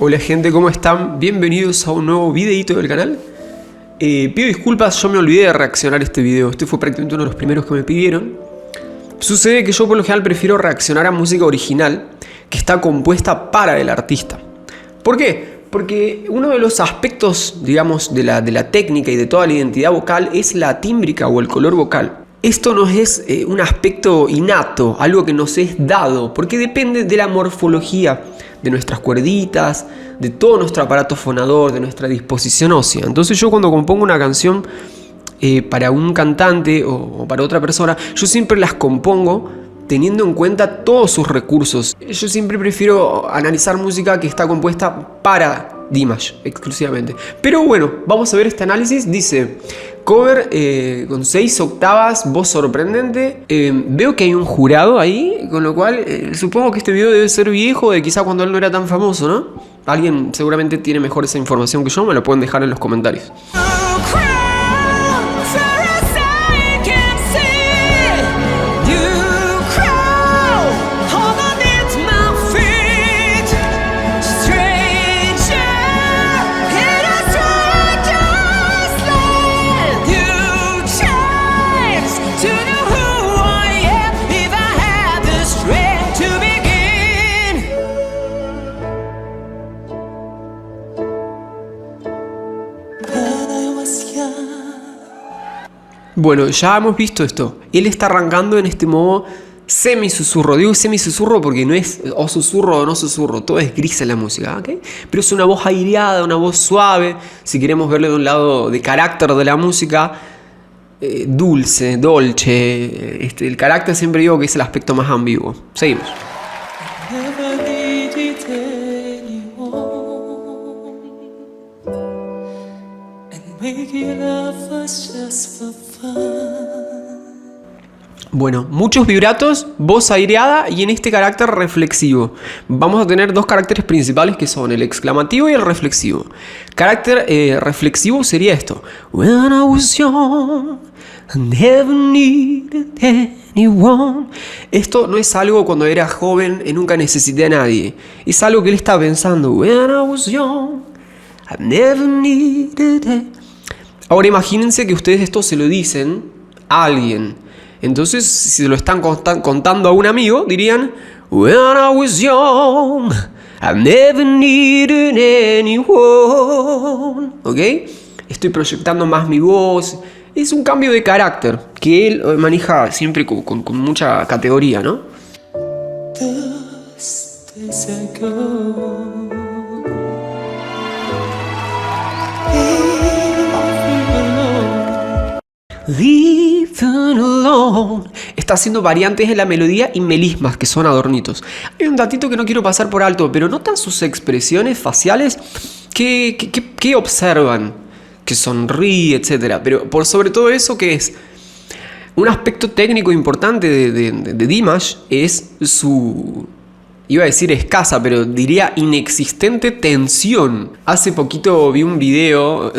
Hola gente, ¿cómo están? Bienvenidos a un nuevo videito del canal. Pido disculpas, yo me olvidé de reaccionar a este video. Este fue prácticamente uno de los primeros que me pidieron. Sucede que yo por lo general prefiero reaccionar a música original que está compuesta para el artista. ¿Por qué? Porque uno de los aspectos, digamos, de la técnica y de toda la identidad vocal es la tímbrica o el color vocal. Esto no es un aspecto innato, algo que nos es dado, porque depende de la morfología de nuestras cuerditas, de todo nuestro aparato fonador, de nuestra disposición ósea. Entonces yo cuando compongo una canción para un cantante o para otra persona, yo siempre las compongo teniendo en cuenta todos sus recursos. Yo siempre prefiero analizar música que está compuesta para Dimash exclusivamente. Pero bueno, vamos a ver este análisis. Dice: cover con 6 octavas, voz sorprendente. Veo que hay un jurado ahí, con lo cual supongo que este video debe ser viejo, de quizá cuando él no era tan famoso, ¿no? Alguien seguramente tiene mejor esa información que yo, me lo pueden dejar en los comentarios. Bueno, ya hemos visto esto. Él está arrancando en este modo semi-susurro. Digo semi-susurro porque no es o susurro o no susurro. Todo es gris en la música, ¿ok? Pero es una voz aireada, una voz suave. Si queremos verle de un lado de carácter de la música, dulce, dolce. El carácter siempre digo que es el aspecto más ambiguo. Seguimos. Bueno, muchos vibratos, voz aireada y en este carácter reflexivo. Vamos a tener dos caracteres principales que son el exclamativo y el reflexivo. Carácter reflexivo sería esto: When I was young, I never needed anyone. Esto no es algo cuando era joven y nunca necesité a nadie. Es algo que él está pensando. When I was young, I never needed anyone. Ahora imagínense que ustedes esto se lo dicen a alguien. Entonces, si se lo están contando a un amigo, dirían: When I was young, I never needed anyone. ¿Ok? Estoy proyectando más mi voz. Es un cambio de carácter que él maneja siempre con mucha categoría, ¿no? Leave alone. Está haciendo variantes en la melodía y melismas que son adornitos. Hay un datito que no quiero pasar por alto, pero notan sus expresiones faciales que observan, que sonríe, etc. Pero por sobre todo eso, que es un aspecto técnico importante de Dimash, es su, iba a decir escasa, pero diría inexistente tensión. Hace poquito vi un video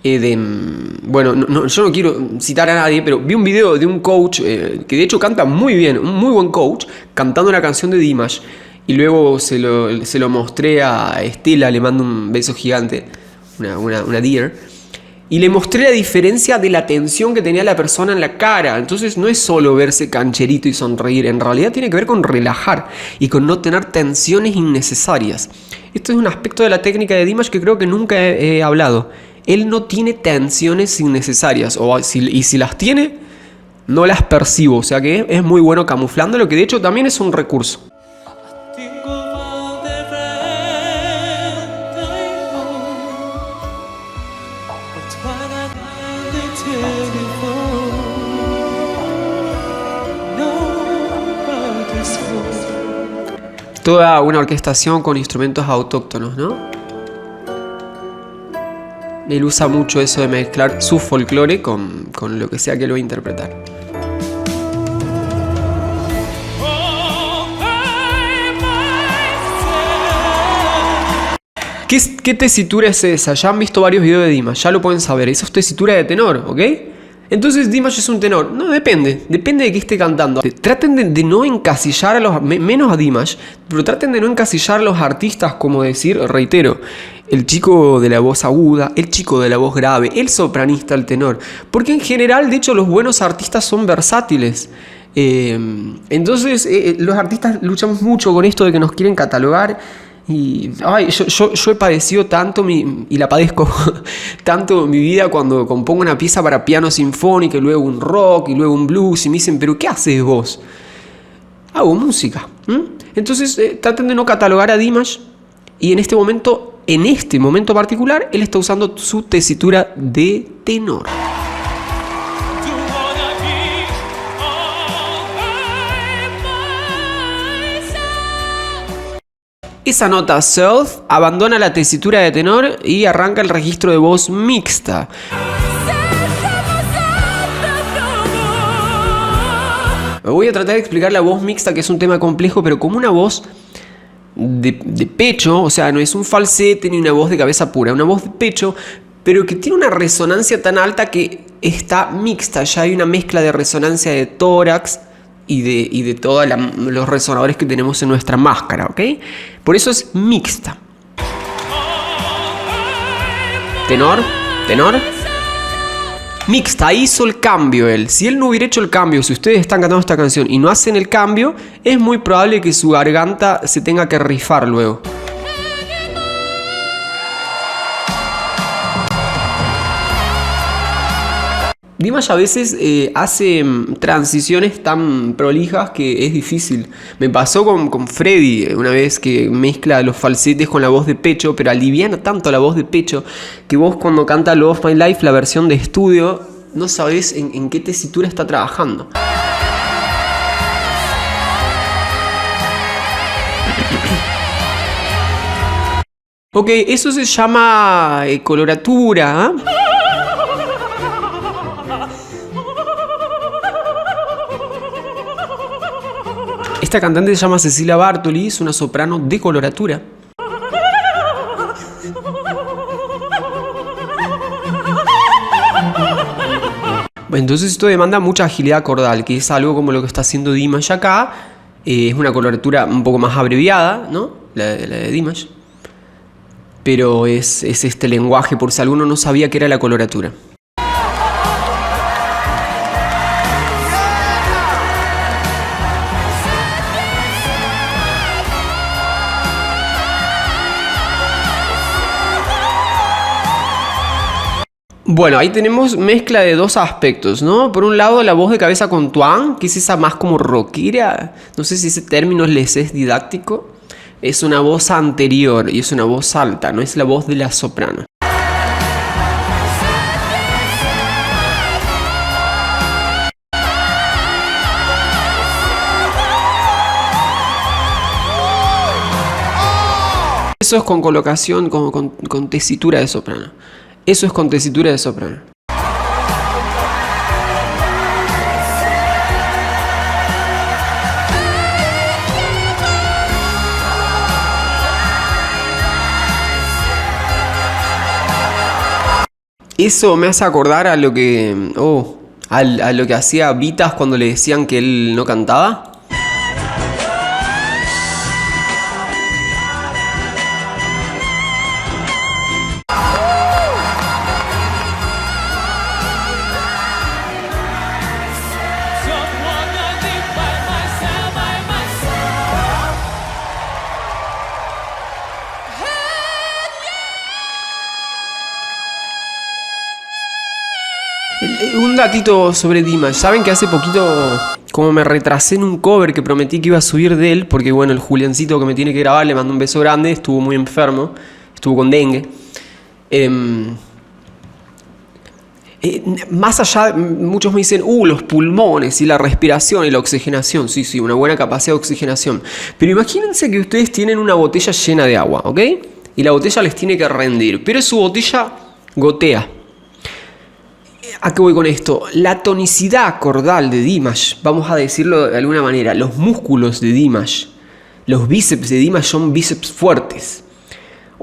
bueno, yo no quiero citar a nadie, pero vi un video de un coach que de hecho canta muy bien, un muy buen coach, cantando una canción de Dimash. Y luego se lo mostré a Estela, le mando un beso gigante, una dear. Y le mostré la diferencia de la tensión que tenía la persona en la cara. Entonces no es solo verse cancherito y sonreír, en realidad tiene que ver con relajar y con no tener tensiones innecesarias. Esto es un aspecto de la técnica de Dimash que creo que nunca he hablado. Él no tiene tensiones innecesarias, y si las tiene, no las percibo. O sea que es muy bueno camuflándolo, que de hecho también es un recurso. Toda una orquestación con instrumentos autóctonos, ¿no? Él usa mucho eso de mezclar su folclore con lo que sea que lo va a interpretar. ¿Qué tesitura es esa? Ya han visto varios videos de Dimash, ya lo pueden saber. Esa es tesitura de tenor, ¿ok? Entonces Dimash es un tenor. No, depende de qué esté cantando. Traten de no encasillar a los, menos a Dimash, pero traten de no encasillar a los artistas como decir, reitero, el chico de la voz aguda, el chico de la voz grave, el sopranista, el tenor. Porque en general, de hecho, los buenos artistas son versátiles. Entonces, los artistas luchamos mucho con esto de que nos quieren catalogar. Y yo he padecido tanto y la padezco tanto en mi vida cuando compongo una pieza para piano sinfónico y luego un rock y luego un blues y me dicen, ¿pero qué haces vos? Hago música. Entonces traten de no catalogar a Dimash y en este momento particular él está usando su tesitura de tenor. Esa nota self abandona la tesitura de tenor y arranca el registro de voz mixta. Voy a tratar de explicar la voz mixta, que es un tema complejo, pero como una voz de pecho, o sea, no es un falsete ni una voz de cabeza pura, una voz de pecho, pero que tiene una resonancia tan alta que está mixta. Ya hay una mezcla de resonancia de tórax y de todos los resonadores que tenemos en nuestra máscara, ¿ok? Por eso es mixta. Tenor. Mixta, hizo el cambio él. Si él no hubiera hecho el cambio, si ustedes están cantando esta canción y no hacen el cambio, es muy probable que su garganta se tenga que rifar luego. Dimash a veces hace transiciones tan prolijas que es difícil. Me pasó con Freddy una vez, que mezcla los falsetes con la voz de pecho, pero aliviana tanto la voz de pecho que vos cuando canta Love of My Life, la versión de estudio, no sabés en qué tesitura está trabajando. Ok, eso se llama coloratura, ¿eh? Esta cantante se llama Cecilia Bartoli, es una soprano de coloratura. Entonces esto demanda mucha agilidad acordal, que es algo como lo que está haciendo Dimash acá. Es una coloratura un poco más abreviada, ¿no? La de Dimash. Pero es este lenguaje, por si alguno no sabía qué era la coloratura. Bueno, ahí tenemos mezcla de dos aspectos, ¿no? Por un lado, la voz de cabeza con twang, que es esa más como rockera. No sé si ese término les es didáctico. Es una voz anterior y es una voz alta, no es la voz de la soprano. Eso es con colocación, con tesitura de soprano. Eso es con tesitura de soprano. Eso me hace acordar a lo que... a lo que hacía Vitas cuando le decían que él no cantaba. Un datito sobre Dimash. Saben que hace poquito, como me retrasé en un cover que prometí que iba a subir de él, porque bueno, el Juliancito que me tiene que grabar, le mando un beso grande, estuvo muy enfermo, estuvo con dengue. Más allá, muchos me dicen, los pulmones y la respiración y la oxigenación. Sí, una buena capacidad de oxigenación. Pero imagínense que ustedes tienen una botella llena de agua, ¿ok? Y la botella les tiene que rendir, pero su botella gotea. ¿A qué voy con esto? La tonicidad acordal de Dimash, vamos a decirlo de alguna manera, los músculos de Dimash, los bíceps de Dimash son bíceps fuertes.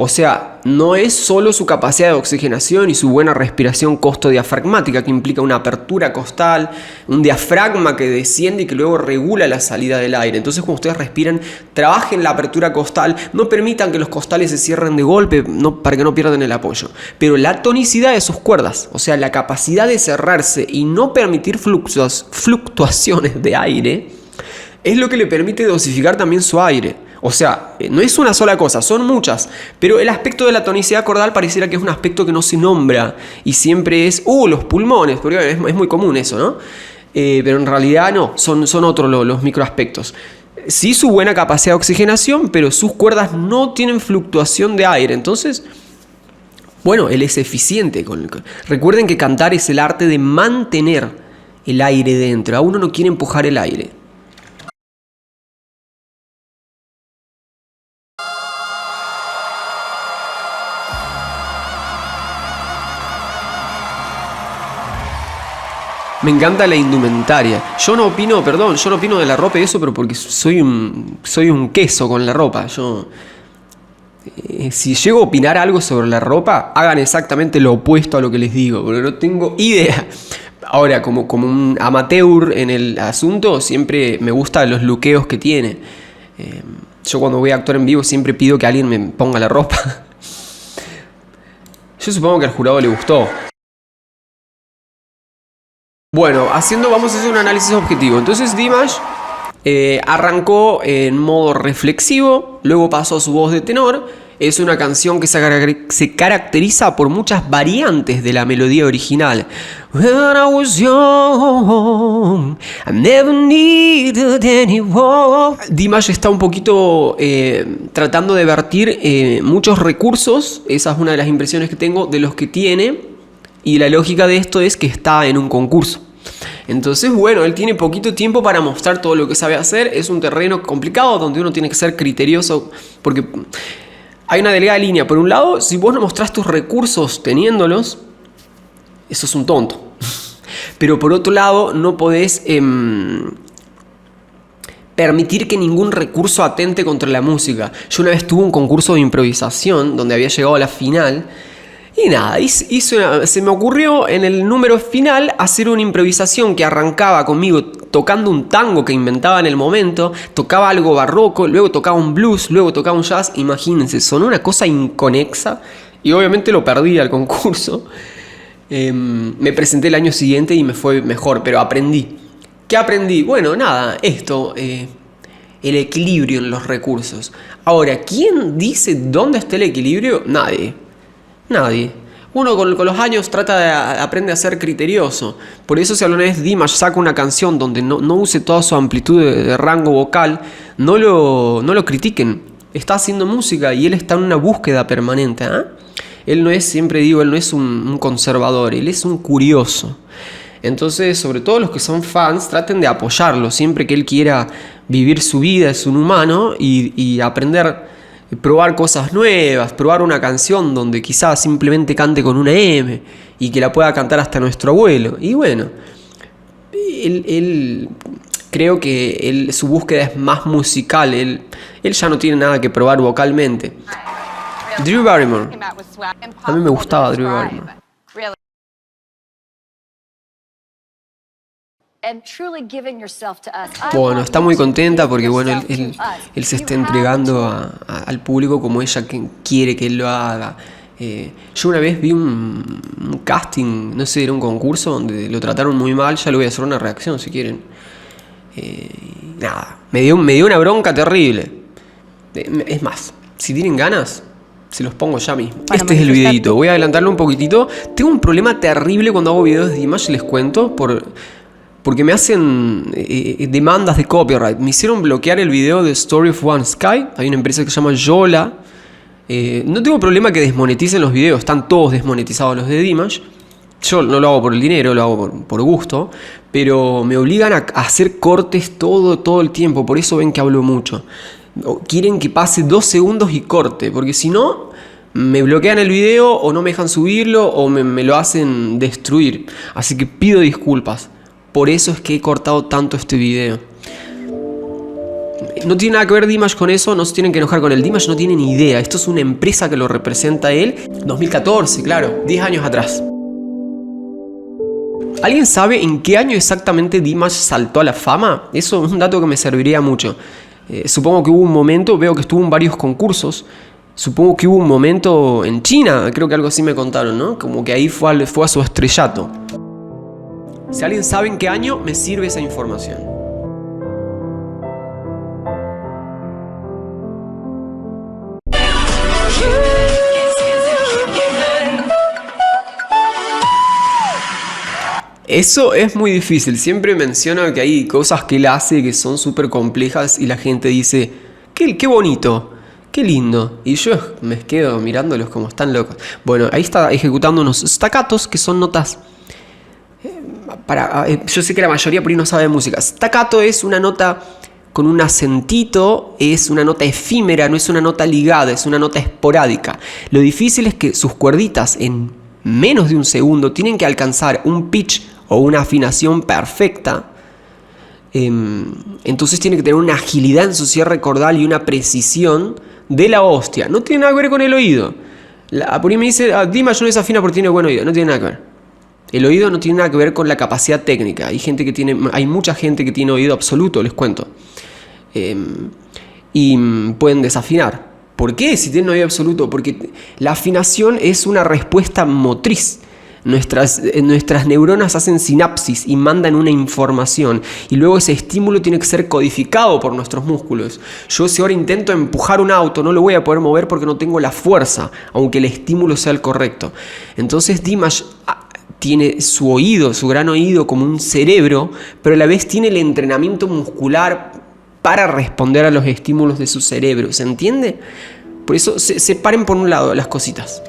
O sea, no es solo su capacidad de oxigenación y su buena respiración costodiafragmática, que implica una apertura costal, un diafragma que desciende y que luego regula la salida del aire. Entonces, cuando ustedes respiran, trabajen la apertura costal, no permitan que los costales se cierren de golpe para que no pierdan el apoyo. Pero la tonicidad de sus cuerdas, o sea, la capacidad de cerrarse y no permitir fluctuaciones de aire, es lo que le permite dosificar también su aire. O sea, no es una sola cosa, son muchas, pero el aspecto de la tonicidad cordal pareciera que es un aspecto que no se nombra y siempre es, los pulmones, porque es muy común eso, ¿no? Pero en realidad no, son otros los microaspectos. Sí, su buena capacidad de oxigenación, pero sus cuerdas no tienen fluctuación de aire, entonces, bueno, él es eficiente. Recuerden que cantar es el arte de mantener el aire dentro, a uno no quiere empujar el aire. Me encanta la indumentaria. Yo no opino de la ropa y eso, pero porque soy un queso con la ropa. Si llego a opinar algo sobre la ropa, hagan exactamente lo opuesto a lo que les digo, porque no tengo idea. Ahora, como un amateur en el asunto, siempre me gustan los luqueos que tiene. Yo cuando voy a actuar en vivo siempre pido que alguien me ponga la ropa. Yo supongo que al jurado le gustó. Bueno, vamos a hacer un análisis objetivo. Entonces Dimash arrancó en modo reflexivo, luego pasó a su voz de tenor. Es una canción que se caracteriza por muchas variantes de la melodía original. When I was young, I never needed anyone. Dimash está un poquito tratando de vertir muchos recursos. Esa es una de las impresiones que tengo de los que tiene. Y la lógica de esto es que está en un concurso. Entonces, bueno, él tiene poquito tiempo para mostrar todo lo que sabe hacer. Es un terreno complicado donde uno tiene que ser criterioso porque hay una delgada línea. Por un lado, si vos no mostrás tus recursos teniéndolos, eso es un tonto. Pero por otro lado, no podés permitir que ningún recurso atente contra la música. Yo una vez tuve un concurso de improvisación donde había llegado a la final. Y nada, se me ocurrió en el número final hacer una improvisación que arrancaba conmigo tocando un tango que inventaba en el momento, tocaba algo barroco, luego tocaba un blues, luego tocaba un jazz. Imagínense, sonó una cosa inconexa y obviamente lo perdí al concurso. Me presenté el año siguiente y me fue mejor, pero aprendí. ¿Qué aprendí? Bueno, nada, el equilibrio en los recursos. Ahora, ¿quién dice dónde está el equilibrio? Nadie. Uno con los años aprende a ser criterioso. Por eso si alguna vez Dimash saca una canción donde no use toda su amplitud de rango vocal, no lo critiquen. Está haciendo música y él está en una búsqueda permanente. Él no es, siempre digo, él no es un conservador, él es un curioso. Entonces, sobre todo los que son fans, traten de apoyarlo. Siempre que él quiera vivir su vida, es un humano y aprender... probar cosas nuevas, probar una canción donde quizás simplemente cante con una M y que la pueda cantar hasta nuestro abuelo. Y bueno, él creo que su búsqueda es más musical, él ya no tiene nada que probar vocalmente. Drew Barrymore. A mí me gustaba Drew Barrymore. Bueno, está muy contenta porque bueno, él se está entregando al público como ella quiere que él lo haga. Yo una vez vi un casting, no sé, era un concurso donde lo trataron muy mal. Ya le voy a hacer una reacción si quieren. Nada, me dio una bronca terrible. Es más, si tienen ganas, se los pongo ya mismo. Este es el videito, voy a adelantarlo un poquitito. Tengo un problema terrible cuando hago videos de Dimash, les cuento, porque me hacen demandas de copyright. Me hicieron bloquear el video de Story of One Sky. Hay una empresa que se llama Yola. No tengo problema que desmoneticen los videos. Están todos desmonetizados los de Dimash. Yo no lo hago por el dinero, lo hago por gusto. Pero me obligan a hacer cortes todo el tiempo. Por eso ven que hablo mucho. Quieren que pase 2 segundos y corte. Porque si no, me bloquean el video o no me dejan subirlo o me lo hacen destruir. Así que pido disculpas. Por eso es que he cortado tanto este video. No tiene nada que ver Dimash con eso, no se tienen que enojar con él. Dimash no tiene ni idea, esto es una empresa que lo representa a él. 2014, claro, 10 años atrás. ¿Alguien sabe en qué año exactamente Dimash saltó a la fama? Eso es un dato que me serviría mucho. Supongo que hubo un momento, veo que estuvo en varios concursos. Supongo que hubo un momento en China, creo que algo así me contaron, ¿no? Como que ahí fue a su estrellato. Si alguien sabe en qué año, me sirve esa información. Eso es muy difícil. Siempre menciono que hay cosas que él hace que son súper complejas y la gente dice, qué bonito, qué lindo. Y yo me quedo mirándolos como están locos. Bueno, ahí está ejecutando unos staccatos que son notas. Yo sé que la mayoría por ahí no sabe de música. Staccato es una nota con un acentito, es una nota efímera, no es una nota ligada, es una nota esporádica. Lo difícil es que sus cuerditas en menos de un segundo tienen que alcanzar un pitch o una afinación perfecta. Entonces tiene que tener una agilidad en su cierre cordal y una precisión de la hostia. No tiene nada que ver con el oído. Por ahí me dice, Dimash no desafina porque tiene buen oído. No tiene nada que ver. El oído no tiene nada que ver con la capacidad técnica. Hay mucha gente que tiene oído absoluto, les cuento. Y pueden desafinar. ¿Por qué? Si tienen oído absoluto. Porque la afinación es una respuesta motriz. Nuestras neuronas hacen sinapsis y mandan una información. Y luego ese estímulo tiene que ser codificado por nuestros músculos. Yo si ahora intento empujar un auto, no lo voy a poder mover porque no tengo la fuerza, aunque el estímulo sea el correcto. Entonces Dimash tiene su oído, su gran oído como un cerebro, pero a la vez tiene el entrenamiento muscular para responder a los estímulos de su cerebro. ¿Se entiende? Por eso separen por un lado las cositas.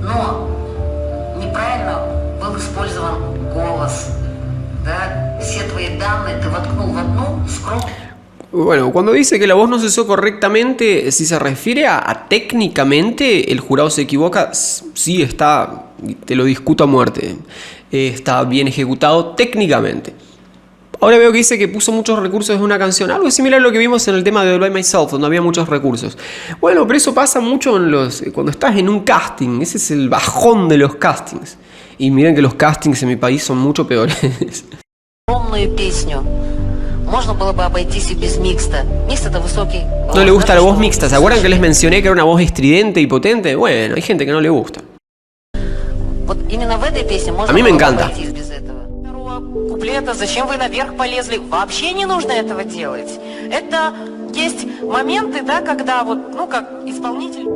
Но неправильно был использован голос, да? Все твои данные ты воткнул в одну скрупку. Bueno, cuando dice que la voz no se usó correctamente, si se refiere a técnicamente, el jurado se equivoca, sí está, te lo discuto a muerte, está bien ejecutado técnicamente. Ahora veo que dice que puso muchos recursos en una canción, algo similar a lo que vimos en el tema de All By Myself, donde había muchos recursos. Bueno, pero eso pasa mucho cuando estás en un casting, ese es el bajón de los castings. Y miren que los castings en mi país son mucho peores. No le gusta la voz mixta. ¿Se acuerdan que les mencioné que era una voz estridente y potente? Bueno, hay gente que no le gusta. A mí me encanta. Зачем вы наверх полезли? Вообще не нужно этого делать. Это есть моменты, да, когда вот, ну, как исполнитель.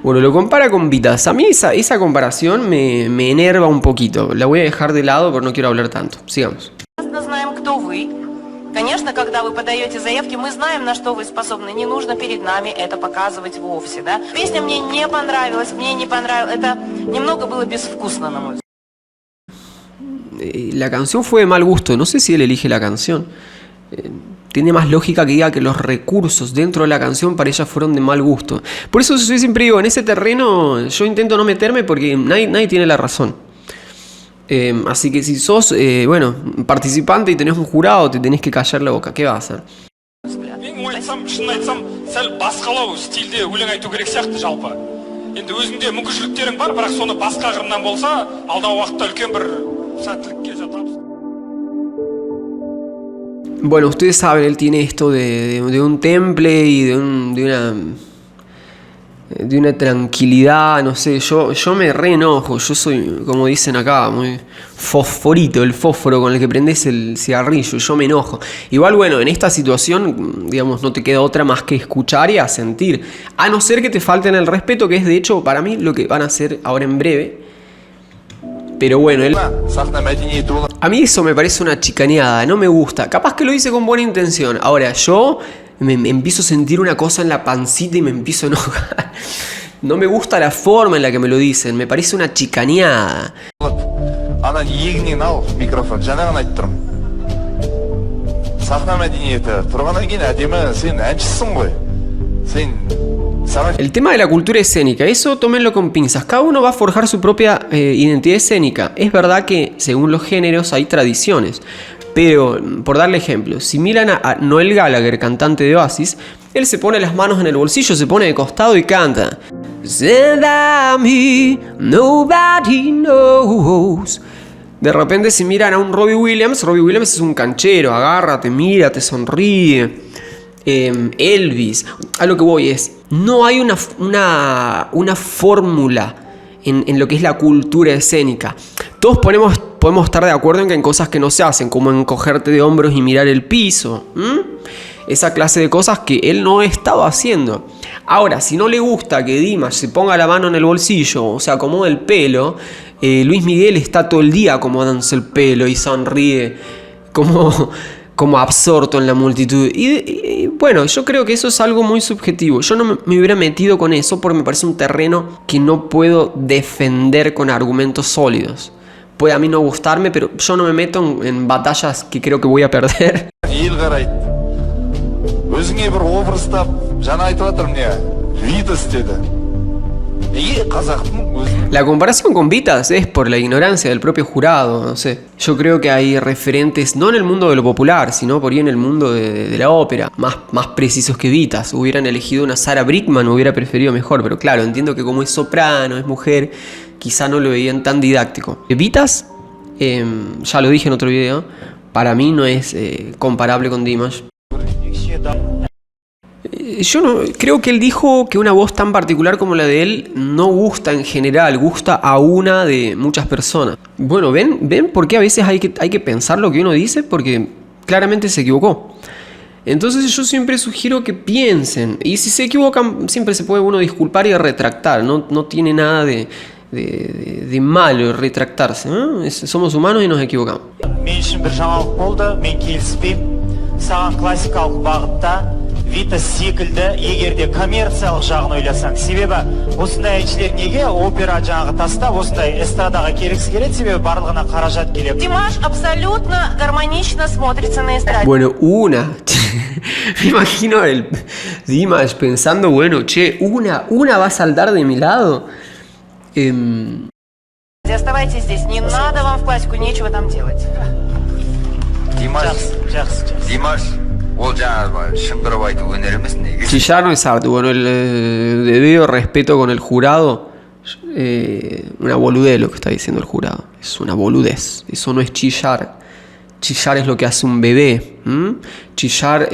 Bueno, lo compara con Vitas. A mí esa comparación me enerva un poquito. La voy a dejar de lado porque no quiero hablar tanto. Sigamos. Знаем, кто вы. Конечно, когда вы подаете заявки, мы знаем, на что вы способны. Не нужно перед нами это показывать вовсе, да. Песня мне не понравилась, мне не понравилось. Это немного было безвкусно, на мой взгляд. La canción fue de mal gusto. No sé si él elige la canción. Tiene más lógica que diga que los recursos dentro de la canción para ella fueron de mal gusto. Por eso yo siempre digo, en ese terreno yo intento no meterme porque nadie tiene la razón. Así que si sos, participante y tenés un jurado, te tenés que callar la boca. ¿Qué vas a hacer? Мен айтсам, шын айтсам, сәл басқалау стильде өлең айту керек сияқты жалпы. Енді өзіңде мүмкіншіліктерің бар, бірақ соны басқа қырынан болса, алдағы уақытта үлкен бір сәттілікке жатамыз. Bueno, ustedes saben, él tiene esto de un temple y de una tranquilidad, no sé, yo me re enojo, yo soy, como dicen acá, muy fosforito, el fósforo con el que prendes el cigarrillo, yo me enojo. Igual, bueno, en esta situación, digamos, no te queda otra más que escuchar y asentir, a no ser que te falten el respeto, que es de hecho para mí lo que van a hacer ahora en breve. Pero bueno, a mí eso me parece una chicaneada, no me gusta. Capaz que lo hice con buena intención. Ahora, yo me empiezo a sentir una cosa en la pancita y me empiezo a enojar. No me gusta la forma en la que me lo dicen, me parece una chicaneada. El tema de la cultura escénica, eso tómenlo con pinzas. Cada uno va a forjar su propia identidad escénica. Es verdad que según los géneros hay tradiciones. Pero, por darle ejemplo, si miran a Noel Gallagher, cantante de Oasis, él se pone las manos en el bolsillo, se pone de costado y canta. Nobody knows. De repente si miran a un Robbie Williams es un canchero, agarra, te mira, te sonríe. Elvis, a lo que voy es, no hay una fórmula en lo que es la cultura escénica. Todos podemos estar de acuerdo en que hay cosas que no se hacen, como encogerte de hombros y mirar el piso. Esa clase de cosas que él no estaba haciendo. Ahora, si no le gusta que Dimash se ponga la mano en el bolsillo o se acomode el pelo, Luis Miguel está todo el día acomodándose el pelo y sonríe como absorto en la multitud. Y bueno, yo creo que eso es algo muy subjetivo. Yo no me hubiera metido con eso porque me parece un terreno que no puedo defender con argumentos sólidos. Puede a mí no gustarme, pero yo no me meto en batallas que creo que voy a perder. Өзіңе бір образда жаңа айтып жатырмын не Витас деді. Неге қазақтың өзінің... La comparación con Vitas es por la ignorancia del propio jurado, no sé. Yo creo que hay referentes, no en el mundo de lo popular, sino por ahí en el mundo de la ópera, más precisos que Vitas. Hubieran elegido una Sarah Brightman, hubiera preferido mejor, pero claro, entiendo que como es soprano, es mujer, quizá no lo veían tan didáctico. Vitas, ya lo dije en otro video, para mí no es comparable con Dimash. Yo no creo que él dijo que una voz tan particular como la de él no gusta en general, gusta a una de muchas personas. Bueno, ¿ven por qué a veces hay que pensar lo que uno dice? Porque claramente se equivocó. Entonces yo siempre sugiero que piensen. Y si se equivocan, siempre se puede uno disculpar y retractar. No tiene nada de malo retractarse, ¿no? Somos humanos y nos equivocamos. Саған классикалық бағытта Витас секілді егерде коммерциялық жағын ойласаң, себебі осындай әншілер неге опера жаңағы тастап осындай эстрадаға келгісі келеді, себебі барлығына қаражат келеді. Димаш абсолютно гармонично смотрится на эстраде. Bueno, me imagino el Dimash pensando, bueno, che, una va a saltar de mi lado. Оставайтесь здесь, не надо вам в классику, нечего там делать. Димаш, ол жаңағы шыңғырып айту өнер емес неге? Chillar no es arte. Bueno, el debido respeto con el jurado, una boludez lo que está diciendo el jurado. Es una boludez. Eso no es chillar. Chillar es lo que hace un bebé. Chillar,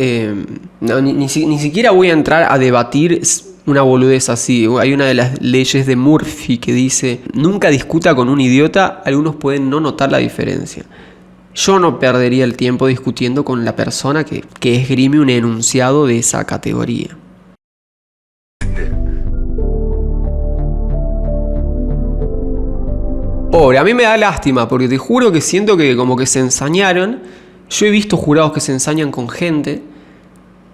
ni siquiera voy a entrar a debatir una boludez así. Hay una de las leyes de Murphy que dice: nunca discuta con un idiota, algunos pueden no notar la diferencia. Yo no perdería el tiempo discutiendo con la persona que esgrime un enunciado de esa categoría. Pobre, a mí me da lástima porque te juro que siento que como que se ensañaron. Yo he visto jurados que se ensañan con gente.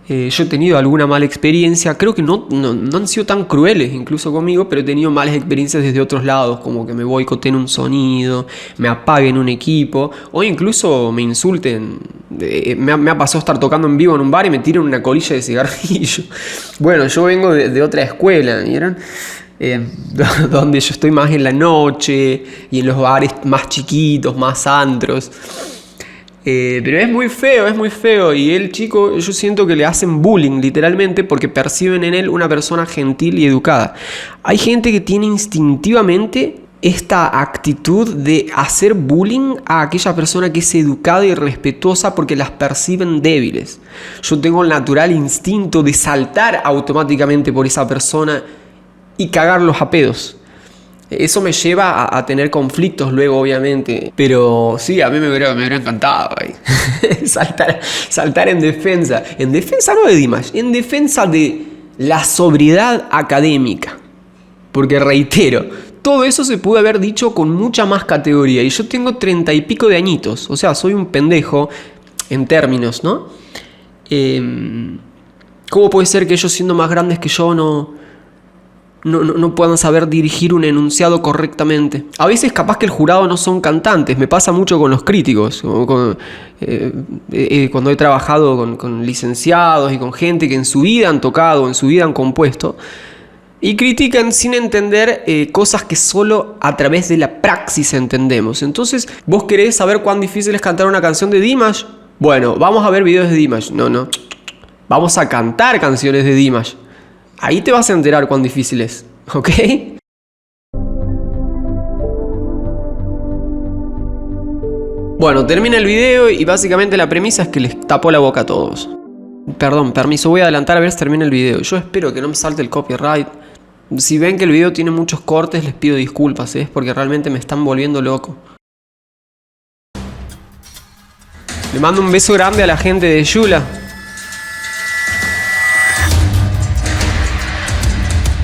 Yo he tenido alguna mala experiencia. Creo que no han sido tan crueles incluso conmigo, pero he tenido malas experiencias desde otros lados, como que me boicoteen un sonido, me apaguen un equipo, o incluso me insulten. Me ha pasado estar tocando en vivo en un bar y me tiran una colilla de cigarrillo. Bueno, yo vengo de otra escuela, ¿vieron? Donde yo estoy más en la noche y en los bares más chiquitos, más antros. Pero es muy feo. Y el chico, yo siento que le hacen bullying literalmente porque perciben en él una persona gentil y educada. Hay gente que tiene instintivamente esta actitud de hacer bullying a aquella persona que es educada y respetuosa porque las perciben débiles. Yo tengo el natural instinto de saltar automáticamente por esa persona y cagarlos a pedos. Eso me lleva a tener conflictos luego, obviamente. Pero sí, a mí me hubiera encantado saltar en defensa. En defensa no de Dimash, en defensa de la sobriedad académica. Porque reitero, todo eso se pudo haber dicho con mucha más categoría. Y yo tengo 30 y pico de añitos. O sea, soy un pendejo en términos, ¿no? ¿Cómo puede ser que ellos siendo más grandes que yo no no puedan saber dirigir un enunciado correctamente. A veces capaz que el jurado no son cantantes, me pasa mucho con los críticos, cuando he trabajado con licenciados y con gente que en su vida han tocado, en su vida han compuesto, y critican sin entender cosas que solo a través de la praxis entendemos. Entonces, ¿vos querés saber cuán difícil es cantar una canción de Dimash? Bueno, vamos a ver videos de Dimash. No. Vamos a cantar canciones de Dimash. Ahí te vas a enterar cuán difícil es, ¿ok? Bueno, termina el video y básicamente la premisa es que les tapó la boca a todos. Perdón, permiso, voy a adelantar a ver si termina el video. Yo espero que no me salte el copyright. Si ven que el video tiene muchos cortes, les pido disculpas, es porque realmente me están volviendo loco. Le mando un beso grande a la gente de Yula.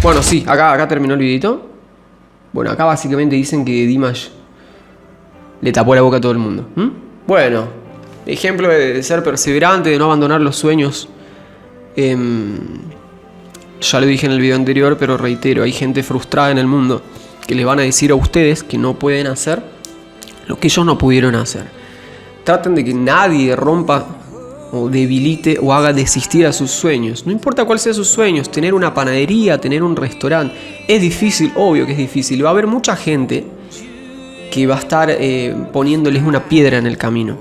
Bueno, sí, acá terminó el videito. Bueno, acá básicamente dicen que Dimash le tapó la boca a todo el mundo. Bueno, ejemplo de ser perseverante, de no abandonar los sueños. Ya lo dije en el video anterior, pero reitero, hay gente frustrada en el mundo que les van a decir a ustedes que no pueden hacer lo que ellos no pudieron hacer. Traten de que nadie rompa o debilite o haga desistir a sus sueños. No importa cuál sea sus sueños, tener una panadería, tener un restaurante, es difícil, obvio que es difícil. Va a haber mucha gente que va a estar poniéndoles una piedra en el camino.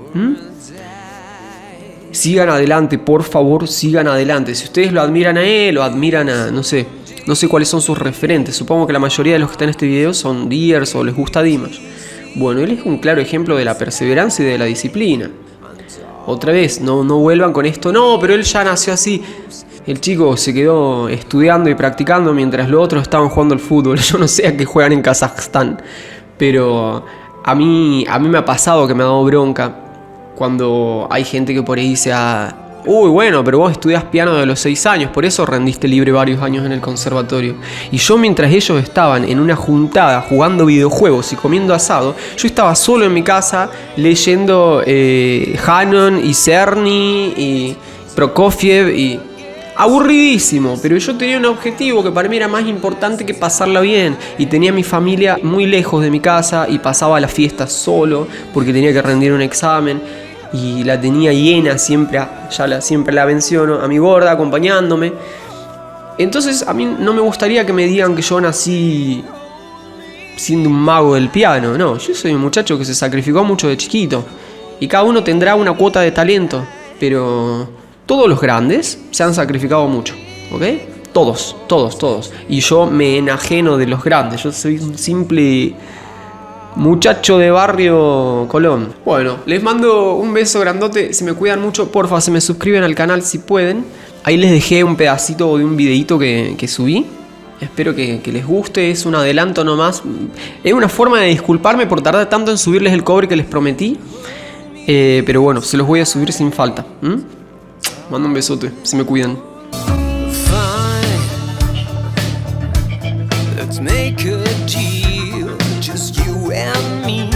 Sigan adelante, por favor, sigan adelante. Si ustedes lo admiran a él, lo admiran a, no sé cuáles son sus referentes. Supongo que la mayoría de los que están en este video son Deers o les gusta Dimash. Bueno, él es un claro ejemplo de la perseverancia y de la disciplina. Otra vez, no vuelvan con esto. No, pero él ya nació así. El chico se quedó estudiando y practicando mientras los otros estaban jugando al fútbol. Yo no sé a qué juegan en Kazajstán. Pero a mí me ha pasado que me ha dado bronca cuando hay gente que por ahí dice: uy, bueno, pero vos estudiás piano de los 6 años, por eso rendiste libre varios años en el conservatorio. Y yo, mientras ellos estaban en una juntada jugando videojuegos y comiendo asado, yo estaba solo en mi casa leyendo Hanon y Cerny y Prokofiev y... aburridísimo, pero yo tenía un objetivo que para mí era más importante que pasarla bien. Y tenía a mi familia muy lejos de mi casa y pasaba las fiestas solo porque tenía que rendir un examen. Y la tenía llena, siempre la menciono, a mi gorda acompañándome. Entonces a mí no me gustaría que me digan que yo nací siendo un mago del piano. No, yo soy un muchacho que se sacrificó mucho de chiquito. Y cada uno tendrá una cuota de talento. Pero todos los grandes se han sacrificado mucho, ¿ok? Todos. Y yo me enajeno de los grandes. Yo soy un simple muchacho de barrio Colón. Bueno, les mando un beso grandote. Se me cuidan mucho, porfa, se me suscriben al canal si pueden. Ahí les dejé un pedacito de un videito que subí. Espero que les guste, es un adelanto nomás. Es una forma de disculparme por tardar tanto en subirles el cover que les prometí. Pero bueno, se los voy a subir sin falta. Mando un besote, se me cuidan. Fine. Let's make a deal, just you and me.